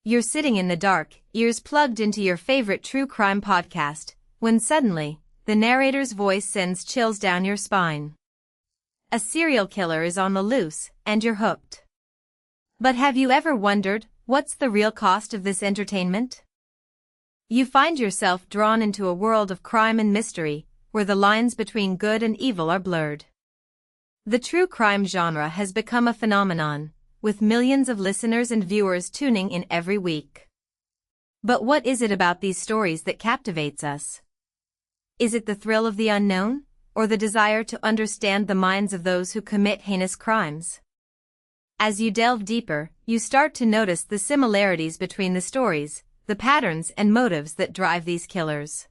You're sitting in the dark, ears plugged into your favorite true crime podcast, when suddenly, the narrator's voice sends chills down your spine. A serial killer is on the loose, and you're hooked. But have you ever wondered, what's the real cost of this entertainment? You find yourself drawn into a world of crime and mystery, where the lines between good and evil are blurred. The true crime genre has become a phenomenon, with millions of listeners and viewers tuning in every week. But what is it about these stories that captivates us? Is it the thrill of the unknown, or the desire to understand the minds of those who commit heinous crimes? As you delve deeper, you start to notice the similarities between the stories, the patterns and motives that drive these killers.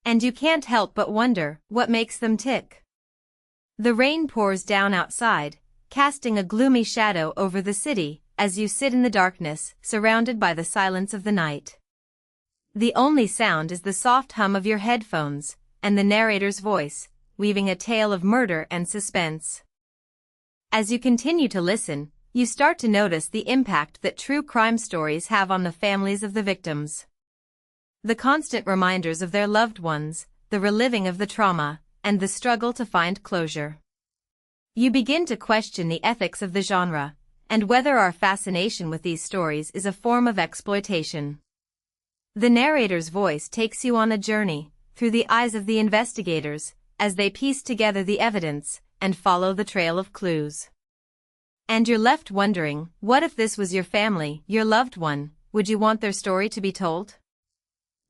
And you can't help but wonder, what makes them tick? The rain pours down outside, casting a gloomy shadow over the city, as you sit in the darkness, surrounded by the silence of the night. The only sound is the soft hum of your headphones, and the narrator's voice, weaving a tale of murder and suspense. As you continue to listen, you start to notice the impact that true crime stories have on the families of the victims. The constant reminders of their loved ones, the reliving of the trauma, and the struggle to find closure. You begin to question the ethics of the genre, and whether our fascination with these stories is a form of exploitation. The narrator's voice takes you on a journey, through the eyes of the investigators, as they piece together the evidence, and follow the trail of clues. And you're left wondering, what if this was your family, your loved one, would you want their story to be told?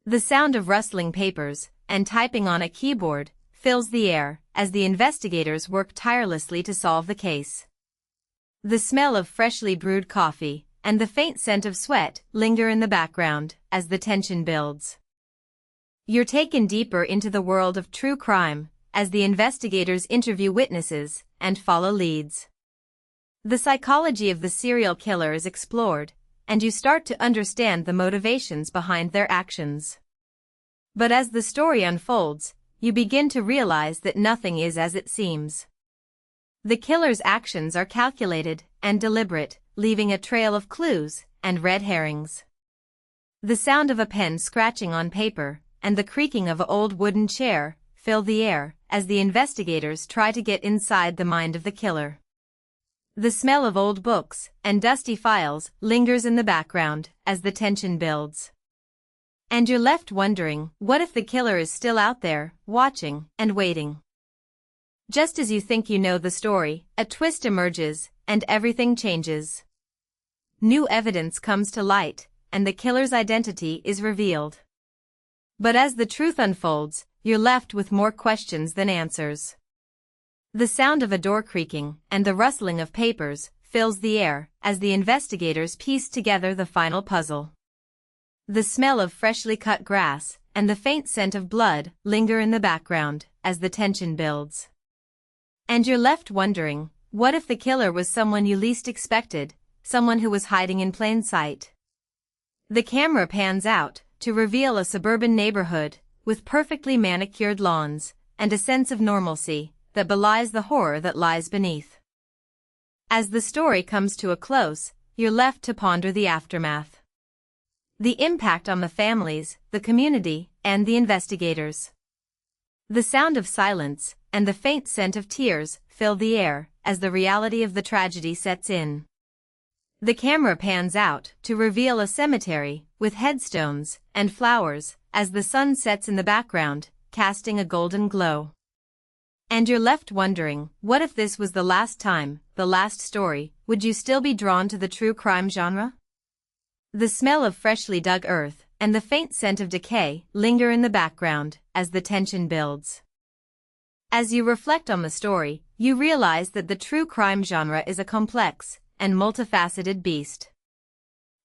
The sound of rustling papers, and typing on a keyboard, fills the air, as the investigators work tirelessly to solve the case. The smell of freshly brewed coffee, and the faint scent of sweat, linger in the background, as the tension builds. You're taken deeper into the world of true crime, as the investigators interview witnesses, and follow leads. The psychology of the serial killer is explored, and you start to understand the motivations behind their actions. But as the story unfolds, you begin to realize that nothing is as it seems. The killer's actions are calculated and deliberate, leaving a trail of clues and red herrings. The sound of a pen scratching on paper, and the creaking of an old wooden chair, fill the air, as the investigators try to get inside the mind of the killer. The smell of old books and dusty files lingers in the background, as the tension builds. And you're left wondering, what if the killer is still out there, watching and waiting? Just as you think you know the story, a twist emerges, and everything changes. New evidence comes to light, and the killer's identity is revealed. But as the truth unfolds, you're left with more questions than answers. The sound of a door creaking, and the rustling of papers, fills the air, as the investigators piece together the final puzzle. The smell of freshly cut grass, and the faint scent of blood, linger in the background, as the tension builds. And you're left wondering, what if the killer was someone you least expected, someone who was hiding in plain sight? The camera pans out, to reveal a suburban neighborhood, with perfectly manicured lawns, and a sense of normalcy, that belies the horror that lies beneath. As the story comes to a close, you're left to ponder the aftermath. The impact on the families, the community, and the investigators. The sound of silence, and the faint scent of tears, fill the air, as the reality of the tragedy sets in. The camera pans out, to reveal a cemetery, with headstones and flowers, as the sun sets in the background, casting a golden glow. And you're left wondering, what if this was the last time, the last story, would you still be drawn to the true crime genre? The smell of freshly dug earth, and the faint scent of decay, linger in the background, as the tension builds. As you reflect on the story, you realize that the true crime genre is a complex and multifaceted beast.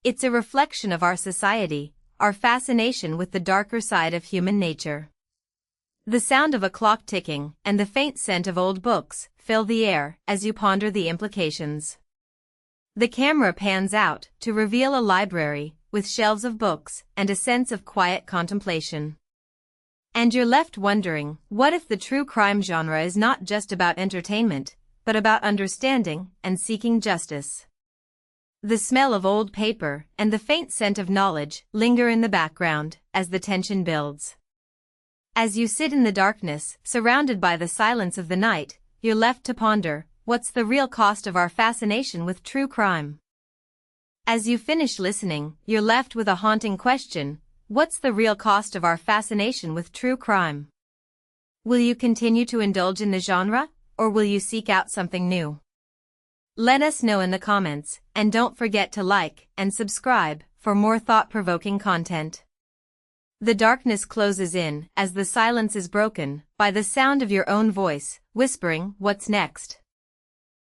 It's a reflection of our society, our fascination with the darker side of human nature. The sound of a clock ticking, and the faint scent of old books, fill the air, as you ponder the implications. The camera pans out, to reveal a library, with shelves of books, and a sense of quiet contemplation. And you're left wondering, what if the true crime genre is not just about entertainment, but about understanding and seeking justice? The smell of old paper and the faint scent of knowledge linger in the background as the tension builds. As you sit in the darkness, surrounded by the silence of the night, you're left to ponder, what's the real cost of our fascination with true crime? As you finish listening, you're left with a haunting question: what's the real cost of our fascination with true crime? Will you continue to indulge in the genre, or will you seek out something new? Let us know in the comments, and don't forget to like and subscribe for more thought-provoking content. The darkness closes in as the silence is broken by the sound of your own voice, whispering, "What's next?"